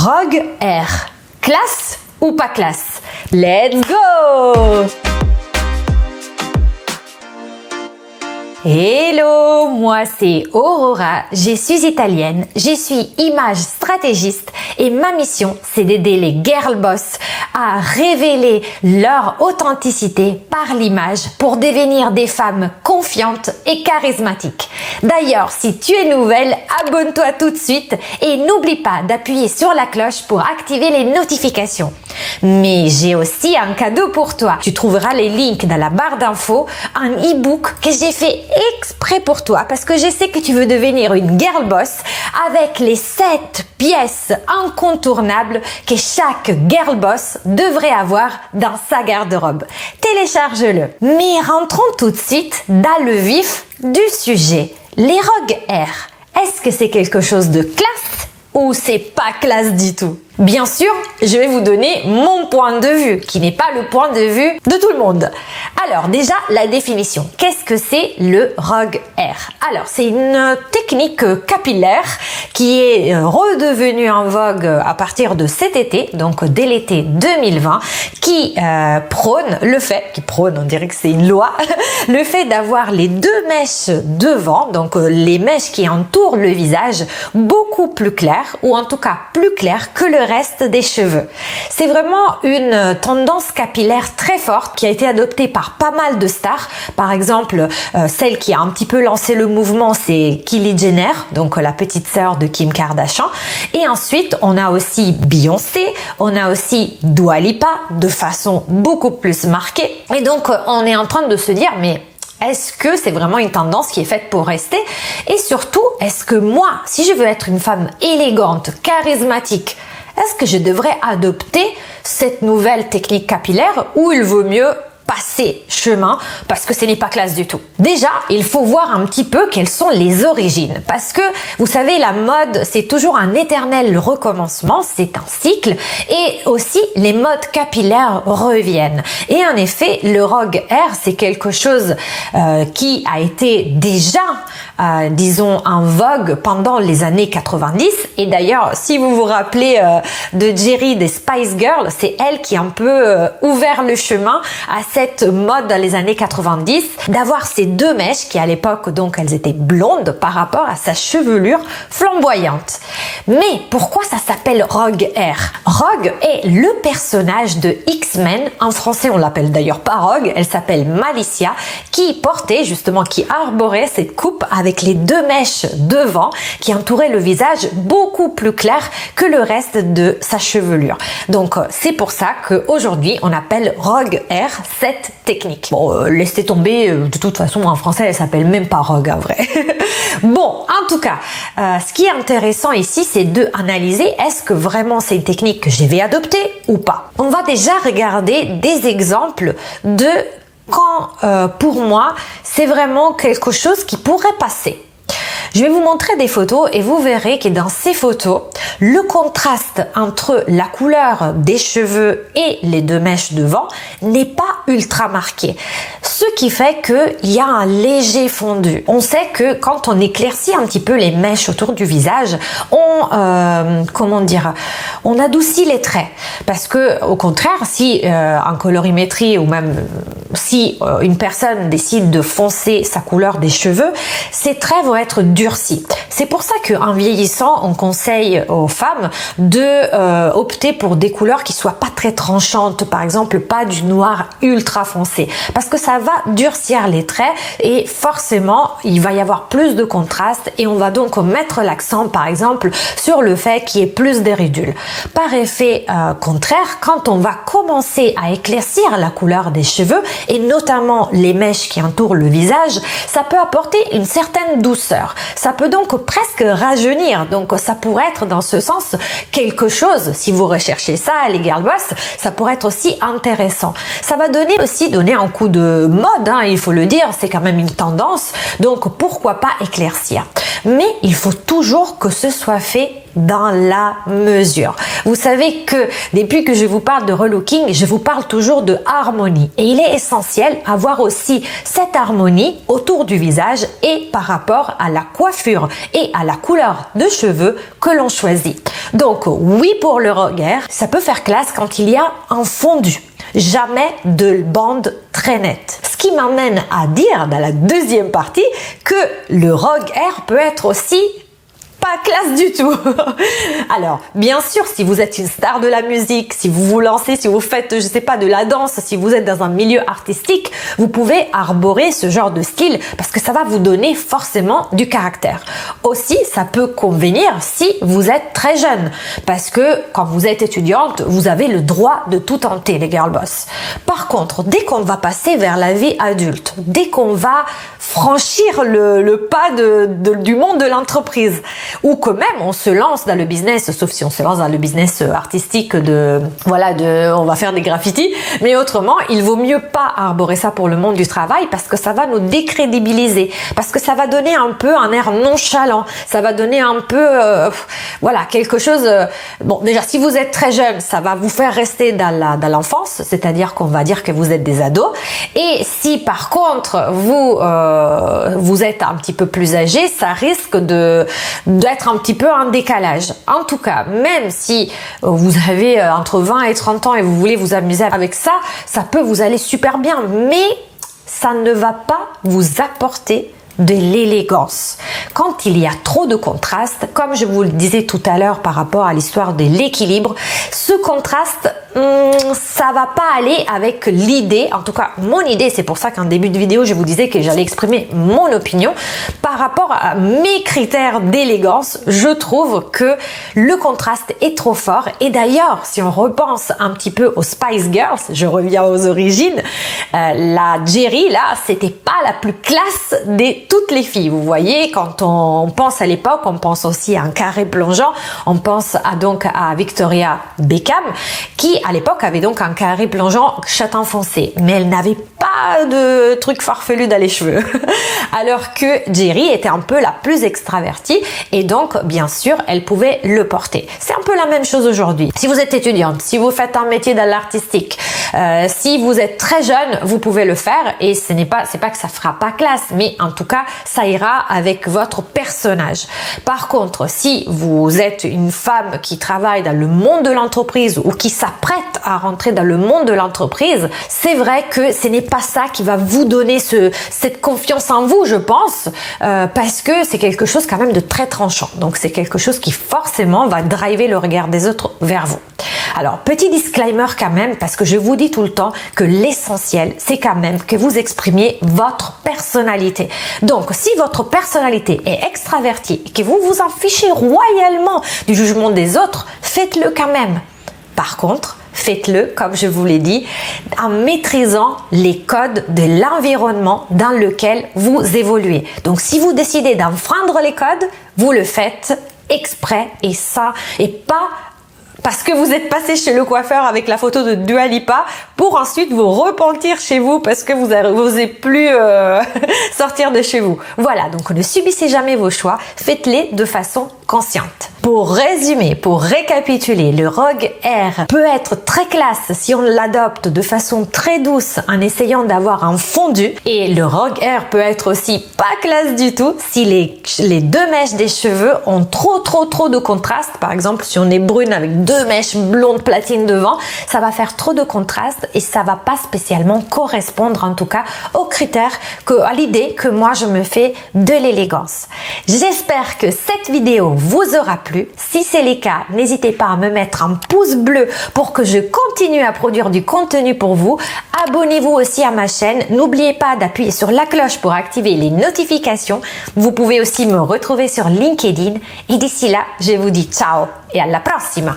Rogue Air. Classe ou pas classe? Let's go! Hello, moi c'est Aurora, je suis italienne, je suis image stratégiste et ma mission c'est d'aider les girl boss à révéler leur authenticité par l'image pour devenir des femmes confiantes et charismatiques. D'ailleurs, si tu es nouvelle, abonne-toi tout de suite et n'oublie pas d'appuyer sur la cloche pour activer les notifications. Mais j'ai aussi un cadeau pour toi. Tu trouveras les links dans la barre d'infos, un e-book que j'ai fait exprès pour toi parce que je sais que tu veux devenir une girl boss avec les 7 pièces incontournables que chaque girl boss devrait avoir dans sa garde-robe. Télécharge-le. Mais rentrons tout de suite dans le vif du sujet. Les Rogue Air, est-ce que c'est quelque chose de classe ou c'est pas classe du tout? Bien sûr, je vais vous donner mon point de vue, qui n'est pas le point de vue de tout le monde. Alors déjà, la définition. Qu'est-ce que c'est le Rogue Air? Alors, c'est une technique capillaire qui est redevenue en vogue à partir de cet été, donc dès l'été 2020, qui prône, on dirait que c'est une loi, le fait d'avoir les deux mèches devant, donc les mèches qui entourent le visage, beaucoup plus claires, ou en tout cas plus claires que le reste des cheveux. C'est vraiment une tendance capillaire très forte qui a été adoptée par pas mal de stars. Par exemple, celle qui a un petit peu lancé le mouvement, c'est Kylie Jenner, donc la petite sœur de Kim Kardashian. Et ensuite, on a aussi Beyoncé, on a aussi Dua Lipa de façon beaucoup plus marquée. Et donc, on est en train de se dire, mais est-ce que c'est vraiment une tendance qui est faite pour rester? Et surtout, est-ce que moi, si je veux être une femme élégante, charismatique, est-ce que je devrais adopter cette nouvelle technique capillaire ou il vaut mieux passer chemin parce que ce n'est pas classe du tout? Déjà, il faut voir un petit peu quelles sont les origines parce que vous savez, la mode, c'est toujours un éternel recommencement, c'est un cycle et aussi les modes capillaires reviennent. Et en effet, le Rogue Air, c'est quelque chose qui a été déjà, disons, en vogue pendant les années 90 et d'ailleurs, si vous vous rappelez de Jerry des Spice Girls, c'est elle qui a un peu ouvert le chemin à cette mode dans les années 90 d'avoir ces deux mèches qui à l'époque donc elles étaient blondes par rapport à sa chevelure flamboyante. Mais pourquoi ça s'appelle Rogue Air? Rogue est le personnage de X-Men, en français on l'appelle d'ailleurs pas Rogue, elle s'appelle Malicia, qui portait justement, qui arborait cette coupe avec les deux mèches devant qui entouraient le visage beaucoup plus clair que le reste de sa chevelure. Donc c'est pour ça qu'aujourd'hui on appelle Rogue Air cette technique. Bon, laissez tomber, de toute façon en français elle s'appelle même pas Rogue en vrai. Bon, en tout cas, ce qui est intéressant ici c'est de analyser est-ce que vraiment c'est une technique que je vais adopter ou pas. On va déjà regarder des exemples de quand pour moi c'est vraiment quelque chose qui pourrait passer. Je vais vous montrer des photos et vous verrez que dans ces photos, le contraste entre la couleur des cheveux et les deux mèches devant n'est pas ultra marqué. Ce qui fait qu'il y a un léger fondu. On sait que quand on éclaircit un petit peu les mèches autour du visage, on adoucit les traits. Parce que, au contraire, si en colorimétrie ou même si une personne décide de foncer sa couleur des cheveux, ses traits vont être durcis. C'est pour ça qu'en vieillissant, on conseille aux femmes de opter pour des couleurs qui soient pas très tranchantes, par exemple pas du noir ultra foncé, parce que ça va durcir les traits et forcément il va y avoir plus de contraste et on va donc mettre l'accent par exemple sur le fait qu'il y ait plus de ridules. Par effet contraire, quand on va commencer à éclaircir la couleur des cheveux et notamment les mèches qui entourent le visage, ça peut apporter une certaine douceur. Ça peut donc presque rajeunir, donc ça pourrait être dans ce sens quelque chose, si vous recherchez ça les girl boss, ça pourrait être aussi intéressant. Ça va donner un coup de mode, hein, il faut le dire, c'est quand même une tendance, donc pourquoi pas éclaircir. Mais il faut toujours que ce soit fait dans la mesure. Vous savez que depuis que je vous parle de relooking, je vous parle toujours de harmonie. Et il est essentiel d'avoir aussi cette harmonie autour du visage et par rapport à la couleur coiffure et à la couleur de cheveux que l'on choisit. Donc oui pour le rogue hair, ça peut faire classe quand il y a un fondu. Jamais de bande très nette. Ce qui m'amène à dire dans la deuxième partie que le rogue hair peut être aussi pas classe du tout. Alors, bien sûr, si vous êtes une star de la musique, si vous vous lancez, si vous faites, je sais pas, de la danse, si vous êtes dans un milieu artistique, vous pouvez arborer ce genre de style parce que ça va vous donner forcément du caractère. Aussi, ça peut convenir si vous êtes très jeune parce que quand vous êtes étudiante, vous avez le droit de tout tenter, les girl boss. Par contre, dès qu'on va passer vers la vie adulte, dès qu'on va franchir le pas du monde de l'entreprise, ou que même on se lance dans le business, sauf si on se lance dans le business artistique on va faire des graffitis, mais autrement, il vaut mieux pas arborer ça pour le monde du travail parce que ça va nous décrédibiliser, parce que ça va donner un peu un air nonchalant, ça va donner un peu, quelque chose, bon, déjà, si vous êtes très jeune, ça va vous faire rester dans l'enfance, c'est-à-dire qu'on va dire que vous êtes des ados, et si par contre, vous êtes un petit peu plus âgé, ça risque d'être un petit peu en décalage. En tout cas, même si vous avez entre 20 et 30 ans et vous voulez vous amuser avec ça, ça peut vous aller super bien, mais ça ne va pas vous apporter de l'élégance. Quand il y a trop de contraste, comme je vous le disais tout à l'heure par rapport à l'histoire de l'équilibre, ce contraste, ça va pas aller avec l'idée, en tout cas mon idée, c'est pour ça qu'en début de vidéo je vous disais que j'allais exprimer mon opinion par rapport à mes critères d'élégance. Je trouve que le contraste est trop fort, et d'ailleurs si on repense un petit peu aux Spice Girls, je reviens aux origines, la Geri là, c'était pas la plus classe des toutes les filles. Vous voyez, quand on pense à l'époque, on pense aussi à un carré plongeant, on pense à Victoria Beckham, qui à l'époque avait donc un carré plongeant châtain foncé, mais elle n'avait pas de truc farfelu dans les cheveux. Alors que Geri était un peu la plus extravertie, et donc bien sûr elle pouvait le porter. C'est un peu la même chose aujourd'hui. Si vous êtes étudiante, si vous faites un métier dans l'artistique, si vous êtes très jeune, vous pouvez le faire, et c'est pas que ça fera pas classe, mais en tout cas ça ira avec votre personnage. Par contre, si vous êtes une femme qui travaille dans le monde de l'entreprise ou qui s'apprête à rentrer dans le monde de l'entreprise, c'est vrai que ce n'est pas ça qui va vous donner cette confiance en vous, je pense, parce que c'est quelque chose quand même de très tranchant. Donc c'est quelque chose qui forcément va driver le regard des autres vers vous. Alors, petit disclaimer quand même, parce que je vous dis tout le temps que l'essentiel, c'est quand même que vous exprimiez votre personnalité. Donc, si votre personnalité est extravertie et que vous vous en fichez royalement du jugement des autres, faites-le quand même. Par contre, faites-le, comme je vous l'ai dit, en maîtrisant les codes de l'environnement dans lequel vous évoluez. Donc, si vous décidez d'enfreindre les codes, vous le faites exprès, et ça, et pas parce que vous êtes passé chez le coiffeur avec la photo de Dua Lipa pour ensuite vous repentir chez vous parce que vous n'osez plus sortir de chez vous. Voilà, donc ne subissez jamais vos choix, faites-les de façon consciente. Pour résumer, pour récapituler, le rogue hair peut être très classe si on l'adopte de façon très douce en essayant d'avoir un fondu, et le rogue hair peut être aussi pas classe du tout si les deux mèches des cheveux ont trop de contraste. Par exemple, si on est brune avec deux mèches blondes platine devant, ça va faire trop de contraste et ça va pas spécialement correspondre en tout cas aux critères, à l'idée que moi je me fais de l'élégance. J'espère que cette vidéo vous aura plu. Si c'est le cas, n'hésitez pas à me mettre un pouce bleu pour que je continue à produire du contenu pour vous. Abonnez-vous aussi à ma chaîne. N'oubliez pas d'appuyer sur la cloche pour activer les notifications. Vous pouvez aussi me retrouver sur LinkedIn. Et d'ici là, je vous dis ciao et à la prossima!